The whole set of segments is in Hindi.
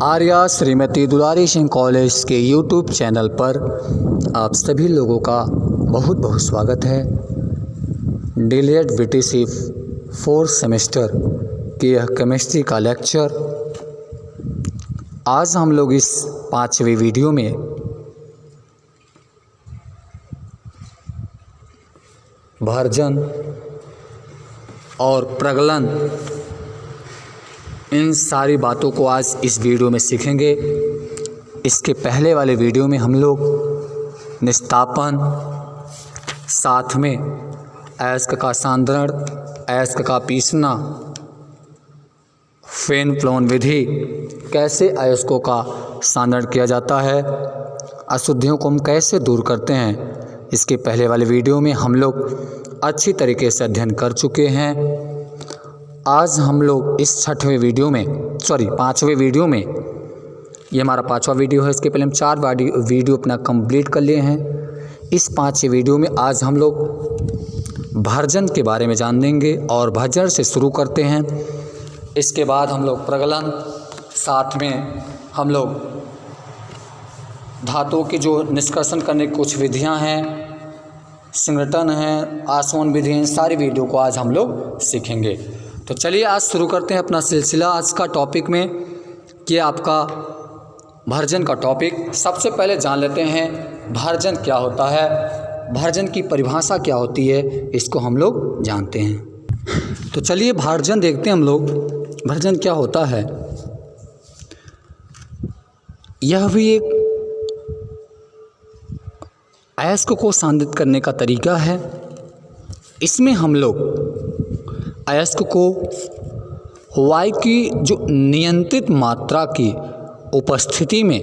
आर्या श्रीमती दुलारी सिंह कॉलेज के यूट्यूब चैनल पर आप सभी लोगों का बहुत बहुत स्वागत है। डीएलएड बीटीसी 4th सेमेस्टर के यह केमिस्ट्री का लेक्चर आज हम लोग इस 5वें वीडियो में भर्जन और प्रगलन इन सारी बातों को आज इस वीडियो में सीखेंगे। इसके पहले वाले वीडियो में हम लोग निस्तापन, साथ में अयस्क का सांद्रण, अयस्क का पीसना, फेन फ्लोन विधि, कैसे अयस्कों का सांद्रण किया जाता है, अशुद्धियों को हम कैसे दूर करते हैं, इसके पहले वाले वीडियो में हम लोग अच्छी तरीके से अध्ययन कर चुके हैं। आज हम लोग इस 5वें वीडियो में, ये हमारा 5वां वीडियो है। इसके पहले हम 4 वीडियो अपना कंप्लीट कर लिए हैं। इस 5वें वीडियो में आज हम लोग भर्जन के बारे में जान लेंगे और भर्जन से शुरू करते हैं। इसके बाद हम लोग प्रगलन, साथ में हम लोग धातुओं की जो निष्कर्षण करने की कुछ विधियां हैं, सिंगटन है, आसवन विधि, इन सारी वीडियो को आज हम लोग सीखेंगे। तो चलिए आज शुरू करते हैं अपना सिलसिला आज का टॉपिक में कि आपका भर्जन का टॉपिक। सबसे पहले जान लेते हैं भर्जन क्या होता है, भर्जन की परिभाषा क्या होती है, इसको हम लोग जानते हैं। तो चलिए भर्जन देखते हैं हम लोग, भर्जन क्या होता है। यह भी एक अयस्क को सांद्रित करने का तरीका है। इसमें हम लोग अयस्क को वायु की जो नियंत्रित मात्रा की उपस्थिति में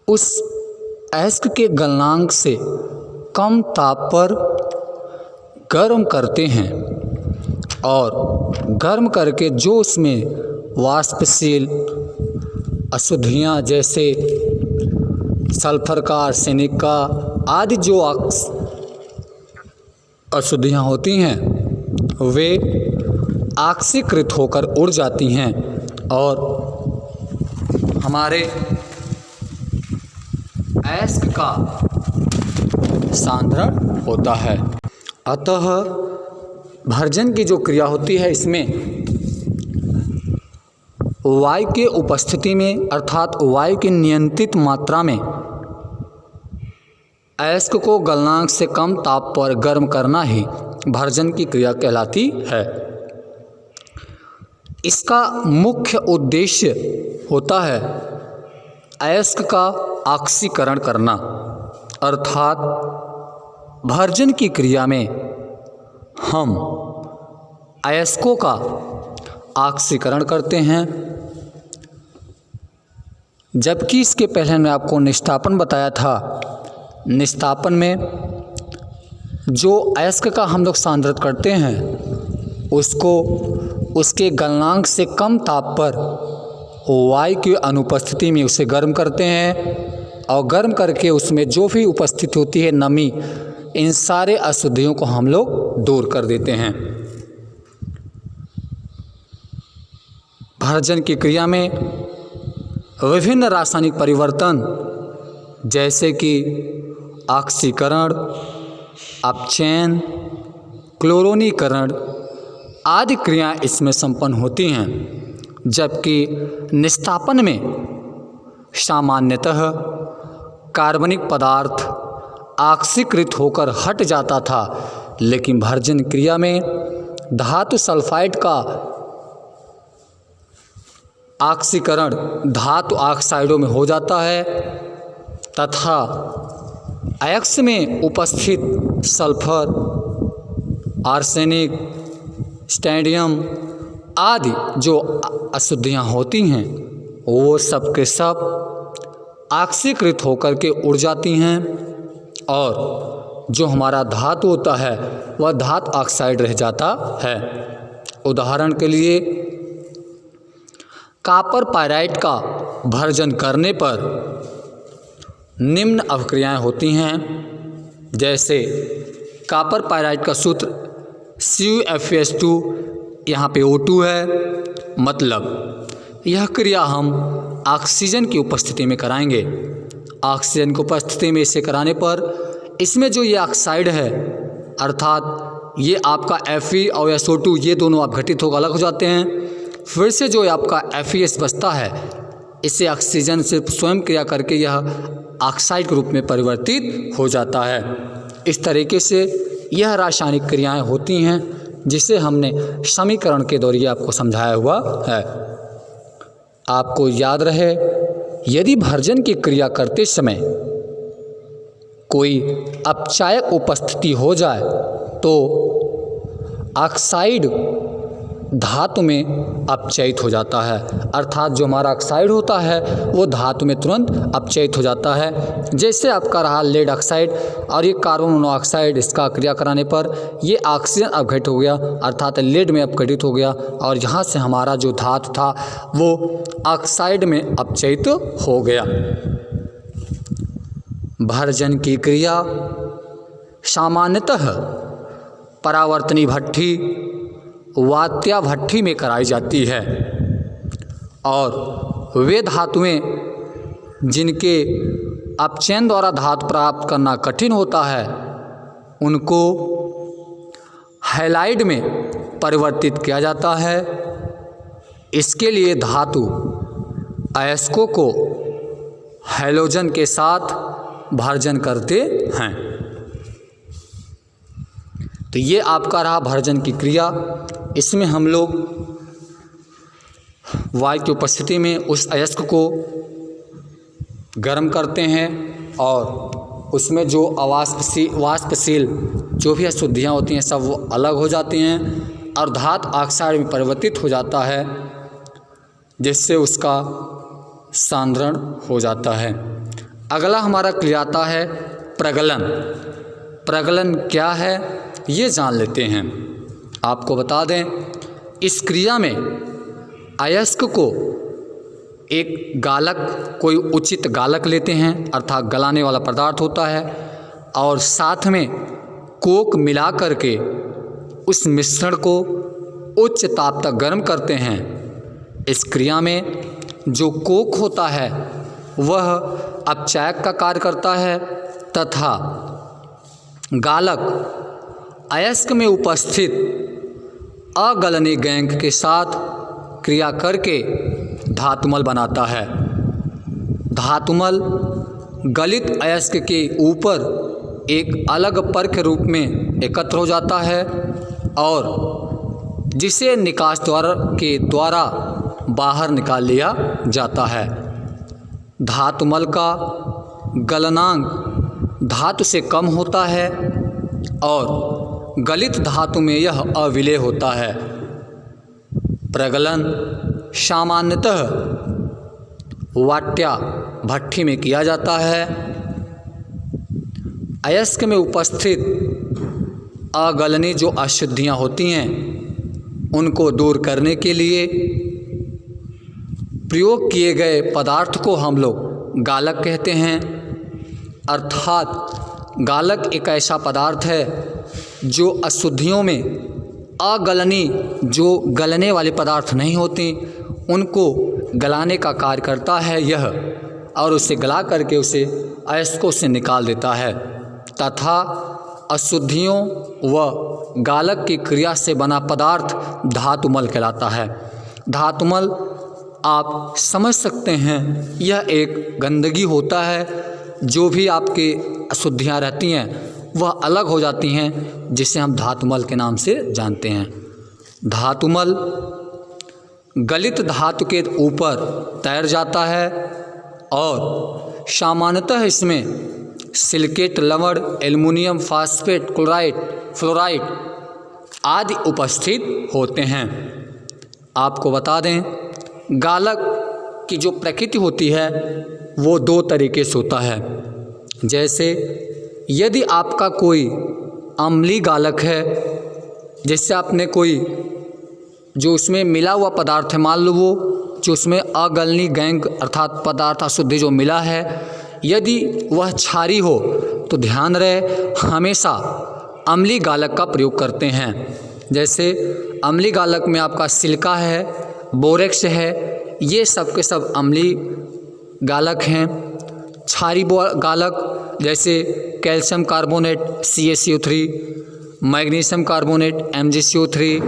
उस अयस्क के गलनांक से कम ताप पर गर्म करते हैं और गर्म करके जो उसमें वाष्पशील अशुद्धियाँ जैसे सल्फर का, आर्सेनिक का आदि जो अशुद्धियाँ होती हैं वे ऑक्सीकृत होकर उड़ जाती हैं और हमारे अयस्क का सांद्रण होता है। अतः भर्जन की जो क्रिया होती है इसमें वायु के उपस्थिति में अर्थात वायु की नियंत्रित मात्रा में अयस्क को गलनांक से कम ताप पर गर्म करना ही भर्जन की क्रिया कहलाती है। इसका मुख्य उद्देश्य होता है अयस्क का ऑक्सीकरण करना, अर्थात भर्जन की क्रिया में हम अयस्कों का ऑक्सीकरण करते हैं। जबकि इसके पहले मैं आपको निस्तापन बताया था। निस्तापन में जो अयस्क का हम लोग सांद्रित करते हैं उसको उसके गलनांक से कम ताप पर वायु की अनुपस्थिति में उसे गर्म करते हैं और गर्म करके उसमें जो भी उपस्थित होती है नमी, इन सारे अशुद्धियों को हम लोग दूर कर देते हैं। भर्जन की क्रिया में विभिन्न रासायनिक परिवर्तन जैसे कि ऑक्सीकरण, अपचयन, क्लोरोनीकरण आदि क्रियाएं इसमें संपन्न होती हैं। जबकि निस्तापन में सामान्यतः कार्बनिक पदार्थ ऑक्सीकृत होकर हट जाता था, लेकिन भर्जन क्रिया में धातु सल्फाइड का ऑक्सीकरण धातु ऑक्साइडों में हो जाता है तथा अयस्क में उपस्थित सल्फर, आर्सेनिक, स्टैंडियम आदि जो अशुद्धियाँ होती हैं वो सब के सब ऑक्सीकृत होकर के उड़ जाती हैं और जो हमारा धातु होता है वह धातु ऑक्साइड रह जाता है। उदाहरण के लिए कॉपर पायराइट का भर्जन करने पर निम्न अभिक्रियाएं होती हैं, जैसे कॉपर पायराइट का सूत्र CuFeS2, यहाँ पे O2 है, मतलब यह क्रिया हम ऑक्सीजन की उपस्थिति में कराएंगे। ऑक्सीजन की उपस्थिति में इसे कराने पर इसमें जो ये ऑक्साइड है, अर्थात ये आपका Fe और SO2 ये दोनों आप घटित होकर अलग हो जाते हैं। फिर से जो आपका FeS बचता है, इसे ऑक्सीजन से स्वयं क्रिया करके यह ऑक्साइड के रूप में परिवर्तित हो जाता है। इस तरीके से यह रासायनिक क्रियाएं होती हैं, जिसे हमने समीकरण के द्वारा आपको समझाया हुआ है। आपको याद रहे, यदि भर्जन की क्रिया करते समय कोई अपचायक उपस्थिति हो जाए तो ऑक्साइड धातु में अपचयित हो जाता है, अर्थात जो हमारा ऑक्साइड होता है वो धातु में तुरंत अपचयित हो जाता है। जैसे आपका रहा लेड ऑक्साइड और ये कार्बन मोनोऑक्साइड, इसका क्रिया कराने पर ये ऑक्सीजन अपघटित हो गया, अर्थात लेड में अपघटित हो गया और यहाँ से हमारा जो धातु था वो ऑक्साइड में अपचयित हो गया। भर्जन की क्रिया सामान्यतः परावर्तनी भट्ठी, वात्या भट्ठी में कराई जाती है और वे धातुएं जिनके अपचयन द्वारा धातु प्राप्त करना कठिन होता है उनको हैलाइड में परिवर्तित किया जाता है। इसके लिए धातु अयस्कों को हैलोजन के साथ भर्जन करते हैं। तो ये आपका रहा भर्जन की क्रिया। इसमें हम लोग वायु की उपस्थिति में उस अयस्क को गर्म करते हैं और उसमें जो वाष्पशील जो भी अशुद्धियाँ होती हैं सब वो अलग हो जाती हैं और धातु ऑक्साइड में परिवर्तित हो जाता है, जिससे उसका सांद्रण हो जाता है। अगला हमारा क्रिया आता है प्रगलन। प्रगलन क्या है ये जान लेते हैं। आपको बता दें, इस क्रिया में अयस्क को एक गालक, कोई उचित गालक लेते हैं, अर्थात गलाने वाला पदार्थ होता है, और साथ में कोक मिला करके उस मिश्रण को उच्च ताप तक गर्म करते हैं। इस क्रिया में जो कोक होता है वह अपचायक का कार्य करता है तथा गालक अयस्क में उपस्थित अगलनीय गैंग के साथ क्रिया करके धातुमल बनाता है। धातुमल गलित अयस्क के ऊपर एक अलग पर के रूप में एकत्र हो जाता है और जिसे निकास द्वार के द्वारा बाहर निकाल लिया जाता है। धातुमल का गलनांक धातु से कम होता है और गलित धातु में यह अविलेय होता है। प्रगलन सामान्यतः वाट्या भट्ठी में किया जाता है। अयस्क में उपस्थित अगलनीय जो अशुद्धियाँ होती हैं उनको दूर करने के लिए प्रयोग किए गए पदार्थ को हम लोग गालक कहते हैं। अर्थात गालक एक ऐसा पदार्थ है जो अशुद्धियों में अगलनीय, जो गलने वाले पदार्थ नहीं होते उनको गलाने का कार्य करता है यह, और उसे गला करके उसे अयस्कों से निकाल देता है तथा अशुद्धियों व गालक की क्रिया से बना पदार्थ धातुमल कहलाता है। धातुमल आप समझ सकते हैं, यह एक गंदगी होता है। जो भी आपके अशुद्धियाँ रहती हैं वह अलग हो जाती हैं, जिसे हम धातुमल के नाम से जानते हैं। धातुमल गलित धातु के ऊपर तैर जाता है और सामान्यतः इसमें सिलिकेट लवण, एल्युमिनियम फास्फेट, क्लोराइड, फ्लोराइड आदि उपस्थित होते हैं। आपको बता दें, गालक की जो प्रकृति होती है वो दो तरीके से होता है। जैसे यदि आपका कोई अम्लीय गालक है, जैसे आपने कोई जो उसमें मिला हुआ पदार्थ है, मान लो वो जो उसमें अगलनीय गैंग अर्थात पदार्थ अशुद्धि जो मिला है, यदि वह क्षारी हो तो ध्यान रहे हमेशा अम्लीय गालक का प्रयोग करते हैं। जैसे अम्लीय गालक में आपका सिलिका है, बोरेक्स है, ये सब के सब अम्लीय गालक हैं। क्षारीय गालक जैसे calcium carbonate CaCO3, magnesium carbonate MgCO3,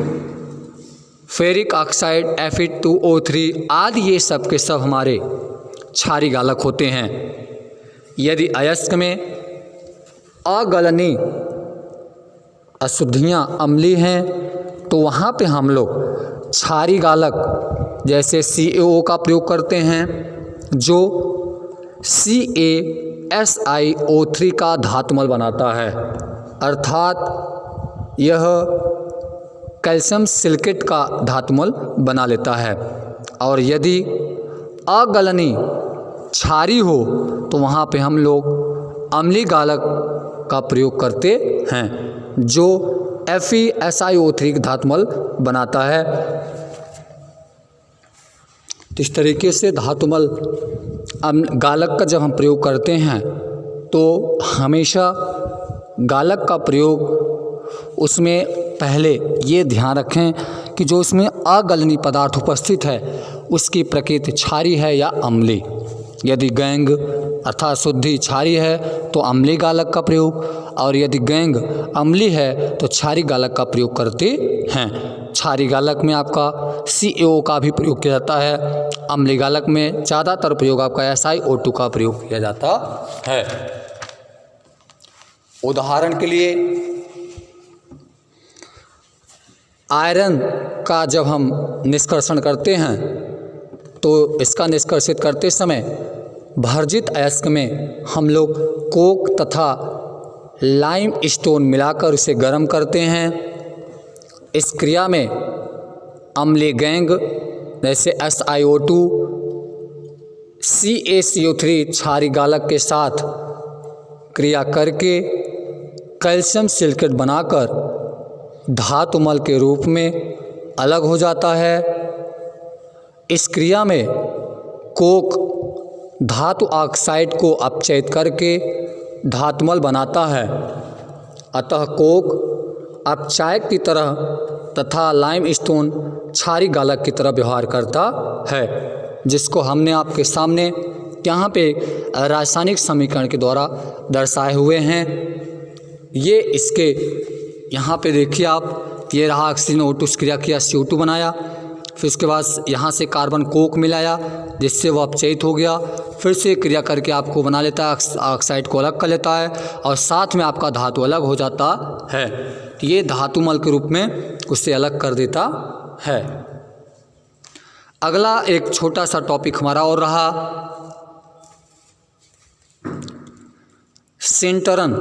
ferric oxide Fe2O3 आदि, ये सब के सब हमारे क्षारीय गालक होते हैं। यदि अयस्क में अगलनीय अशुद्धियाँ अम्लीय हैं तो वहाँ पे हम लोग क्षारीय गालक जैसे CaO का प्रयोग करते हैं, जो CaSiO3 का धातुमल बनाता है, अर्थात यह कैल्शियम सिलिकेट का धातुमल बना लेता है। और यदि अगलनीय क्षारीय हो तो वहाँ पे हम लोग अम्लीय गालक का प्रयोग करते हैं, जो FeSiO3 धातुमल बनाता है। तो इस तरीके से धातुमल गालक का जब हम प्रयोग करते हैं तो हमेशा गालक का प्रयोग उसमें पहले ये ध्यान रखें कि जो उसमें अगलनीय पदार्थ उपस्थित है उसकी प्रकृति क्षारीय है या अम्लीय। यदि गैंग अर्थात शुद्धि क्षारीय है तो अम्लीय गालक का प्रयोग, और यदि गैंग अम्लीय है तो क्षारीय गालक का प्रयोग करते हैं। क्षारीय गालक में आपका CaO का भी प्रयोग किया जाता है, अम्लीय गालक में ज़्यादातर प्रयोग आपका SiO2 का प्रयोग किया जाता है। उदाहरण के लिए आयरन का जब हम निष्कर्षण करते हैं तो इसका निष्कर्षित करते समय भर्जित अयस्क में हम लोग कोक तथा लाइम स्टोन मिलाकर उसे गर्म करते हैं। इस क्रिया में अम्लीय गैंग जैसे SiO2 CaCO3 क्षारीय गालक के साथ क्रिया करके कैल्शियम सिलिकेट बनाकर धातुमल के रूप में अलग हो जाता है। इस क्रिया में कोक धातु ऑक्साइड को अपचयित करके धातुमल बनाता है। अतः कोक अपचायक की तरह तथा लाइम स्टोन क्षारीय गालक की तरह व्यवहार करता है, जिसको हमने आपके सामने यहाँ पे रासायनिक समीकरण के द्वारा दर्शाए हुए हैं। ये इसके यहाँ पे देखिए आप, ये रहा ऑक्सीजन O2 क्रिया किया CO2 बनाया, फिर उसके बाद यहाँ से कार्बन कोक मिलाया जिससे वो अपचयित हो गया, फिर से क्रिया करके आपको बना लेता है, ऑक्साइड को अलग कर लेता है और साथ में आपका धातु अलग हो जाता है। ये धातुमल के रूप में उससे अलग कर देता है। अगला एक छोटा सा टॉपिक हमारा और रहा सिंटरन।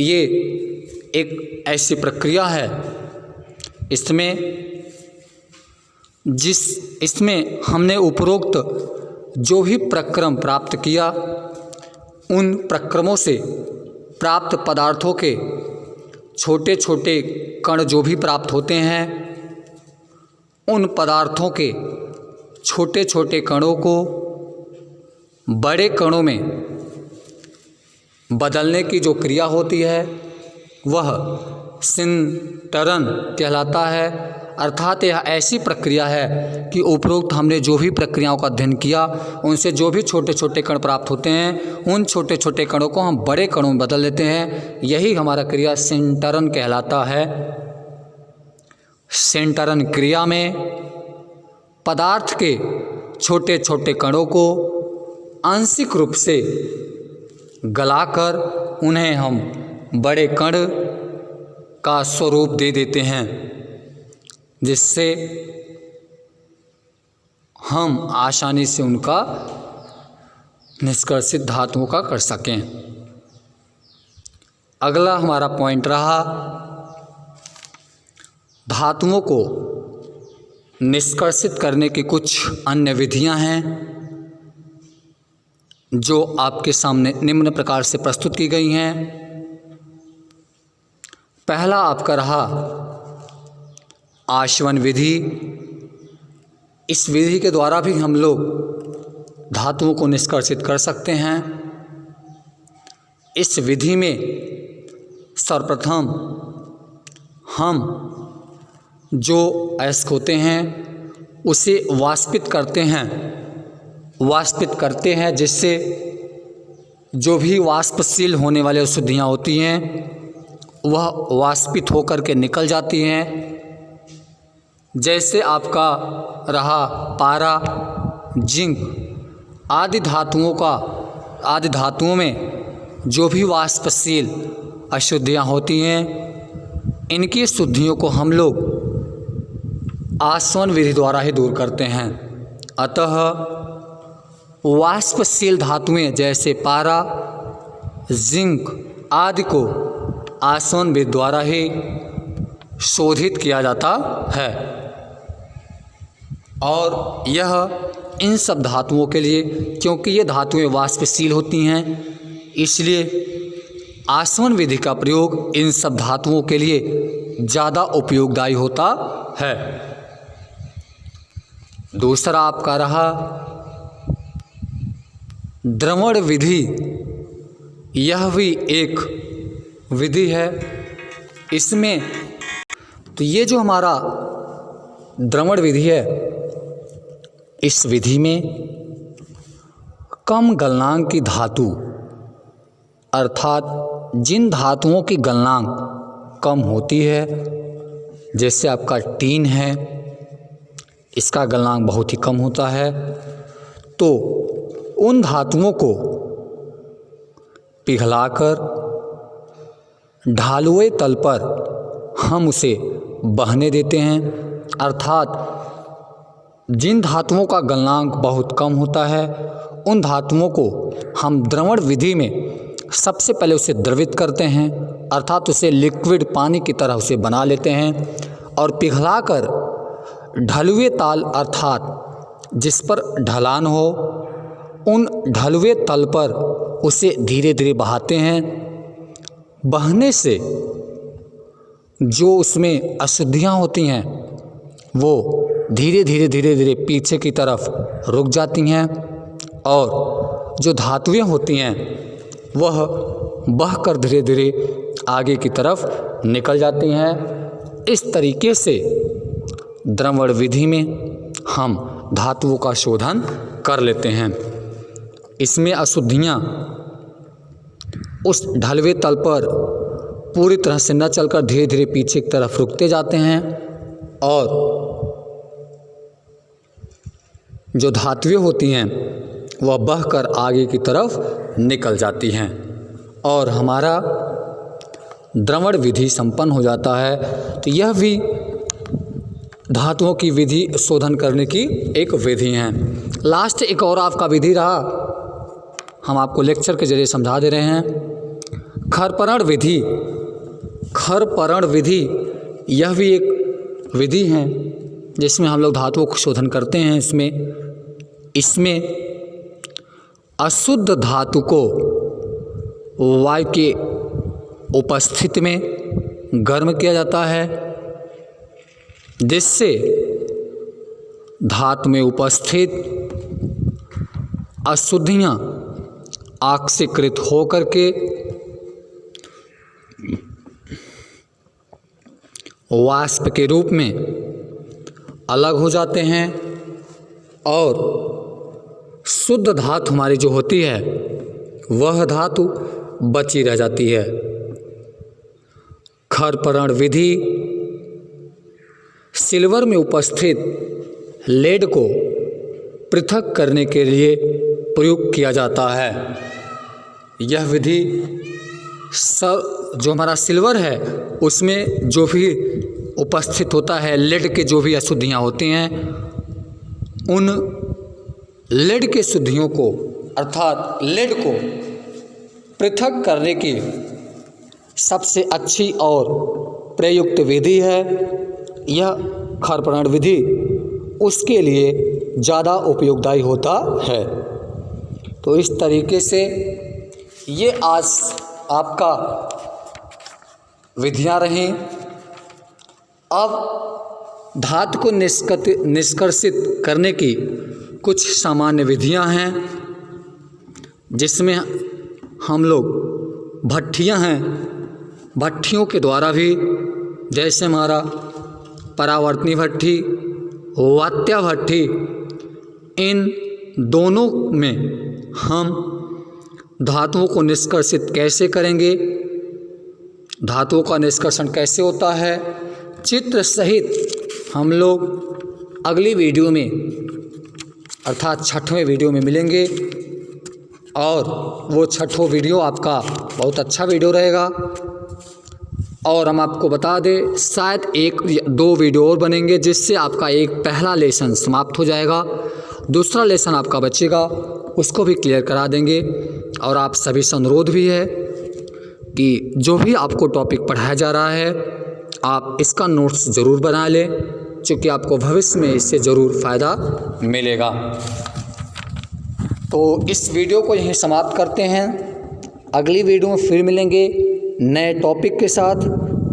ये एक ऐसी प्रक्रिया है इसमें हमने उपरोक्त जो भी प्रक्रम प्राप्त किया उन प्रक्रमों से प्राप्त पदार्थों के छोटे छोटे कण जो भी प्राप्त होते हैं उन पदार्थों के छोटे छोटे कणों को बड़े कणों में बदलने की जो क्रिया होती है वह सिंटरन कहलाता है। अर्थात यह ऐसी प्रक्रिया है कि उपरोक्त हमने जो भी प्रक्रियाओं का अध्ययन किया उनसे जो भी छोटे छोटे कण प्राप्त होते हैं उन छोटे छोटे कणों को हम बड़े कणों में बदल लेते हैं। यही हमारा क्रिया सिंटरन कहलाता है। सिंटरन क्रिया में पदार्थ के छोटे छोटे कणों को आंशिक रूप से गलाकर उन्हें हम बड़े कण का स्वरूप दे देते हैं, जिससे हम आसानी से उनका निष्कर्षित धातुओं का कर सकें। अगला हमारा पॉइंट रहा धातुओं को निष्कर्षित करने की कुछ अन्य विधियां हैं जो आपके सामने निम्न प्रकार से प्रस्तुत की गई हैं। पहला आपका रहा आशवन विधि। इस विधि के द्वारा भी हम लोग धातुओं को निष्कर्षित कर सकते हैं। इस विधि में सर्वप्रथम हम जो अयस्क होते हैं उसे वाष्पित करते हैं जिससे जो भी वाष्पशील होने वाली अशुद्धियाँ होती हैं वह वाष्पित होकर के निकल जाती हैं। जैसे आपका रहा पारा, जिंक आदि धातुओं में जो भी वाष्पशील अशुद्धियाँ होती हैं, इनकी शुद्धियों को हम लोग आसवन विधि द्वारा ही दूर करते हैं। अतः वाष्पशील धातुएं जैसे पारा, जिंक आदि को आसवन विधि द्वारा ही शोधित किया जाता है। और यह इन सब धातुओं के लिए, क्योंकि ये धातुएं वाष्पशील होती हैं, इसलिए आसवन विधि का प्रयोग इन सब धातुओं के लिए ज़्यादा उपयोगदायी होता है। दूसरा आपका रहा द्रवण विधि। यह भी एक विधि है। इसमें तो ये जो हमारा द्रवण विधि है, इस विधि में कम गलनांक की धातु अर्थात जिन धातुओं की गलनांक कम होती है, जैसे आपका टीन है, इसका गलनांक बहुत ही कम होता है, तो उन धातुओं को पिघलाकर ढालुए तल पर हम उसे बहने देते हैं। अर्थात जिन धातुओं का गलनांक बहुत कम होता है, उन धातुओं को हम द्रवण विधि में सबसे पहले उसे द्रवित करते हैं, अर्थात उसे लिक्विड पानी की तरह उसे बना लेते हैं और पिघलाकर ढलुए ताल अर्थात जिस पर ढलान हो, उन ढलुए तल पर उसे धीरे धीरे बहाते हैं। बहने से जो उसमें अशुद्धियाँ होती हैं वो धीरे धीरे पीछे की तरफ रुक जाती हैं और जो धातुएं होती हैं वह बहकर धीरे धीरे आगे की तरफ निकल जाती हैं। इस तरीके से द्रवण विधि में हम धातुओं का शोधन कर लेते हैं। इसमें अशुद्धियाँ उस ढलवे तल पर पूरी तरह से न चलकर धीरे धीरे पीछे की तरफ रुकते जाते हैं और जो धातुएं होती हैं वह बहकर आगे की तरफ निकल जाती हैं और हमारा द्रवण विधि संपन्न हो जाता है। तो यह भी धातुओं की विधि शोधन करने की एक विधि है। लास्ट एक और आपका विधि रहा, हम आपको लेक्चर के जरिए समझा दे रहे हैं। खरपरण विधि। खरपरण विधि यह भी एक विधि है जिसमें हम लोग धातुओं को शोधन करते हैं। इसमें अशुद्ध धातु को वायु के उपस्थिति में गर्म किया जाता है, जिससे धातु में उपस्थित अशुद्धियाँ ऑक्सीकृत होकर के वाष्प के रूप में अलग हो जाते हैं और शुद्ध धातु हमारी जो होती है वह धातु बची रह जाती है। खरपरण विधि सिल्वर में उपस्थित लेड को पृथक करने के लिए प्रयोग किया जाता है। यह विधि जो हमारा सिल्वर है उसमें जो भी उपस्थित होता है लेड के जो भी अशुद्धियाँ होती हैं, उन लेड के शुद्धियों को अर्थात लेड को पृथक करने की सबसे अच्छी और प्रयुक्त विधि है यह खरपरण विधि। उसके लिए ज़्यादा उपयोगदायी होता है। तो इस तरीके से ये आज आपका विधियाँ रहीं। अब धातु को निष्कर्षित करने की कुछ सामान्य विधियाँ हैं, जिसमें हम लोग भट्ठियाँ हैं, भट्ठियों के द्वारा भी, जैसे हमारा परावर्तनी भट्ठी, वात्याभट्टी, इन दोनों में हम धातुओं को निष्कर्षित कैसे करेंगे, धातुओं का निष्कर्षण कैसे होता है, चित्र सहित हम लोग अगली वीडियो में अर्थात 6वें वीडियो में मिलेंगे। और वो 6वां वीडियो आपका बहुत अच्छा वीडियो रहेगा। और हम आपको बता दें, शायद 1-2 वीडियो और बनेंगे जिससे आपका एक पहला लेसन समाप्त हो जाएगा, दूसरा लेसन आपका बचेगा, उसको भी क्लियर करा देंगे। और आप सभी से अनुरोध भी है कि जो भी आपको टॉपिक पढ़ाया जा रहा है आप इसका नोट्स ज़रूर बना लें, क्योंकि आपको भविष्य में इससे ज़रूर फ़ायदा मिलेगा। तो इस वीडियो को यहीं समाप्त करते हैं। अगली वीडियो में फिर मिलेंगे नए टॉपिक के साथ।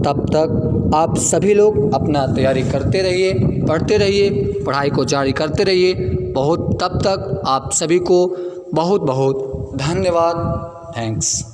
तब तक आप सभी लोग अपना तैयारी करते रहिए, पढ़ते रहिए, पढ़ाई को जारी करते रहिए। तब तक आप सभी को बहुत बहुत धन्यवाद। थैंक्स।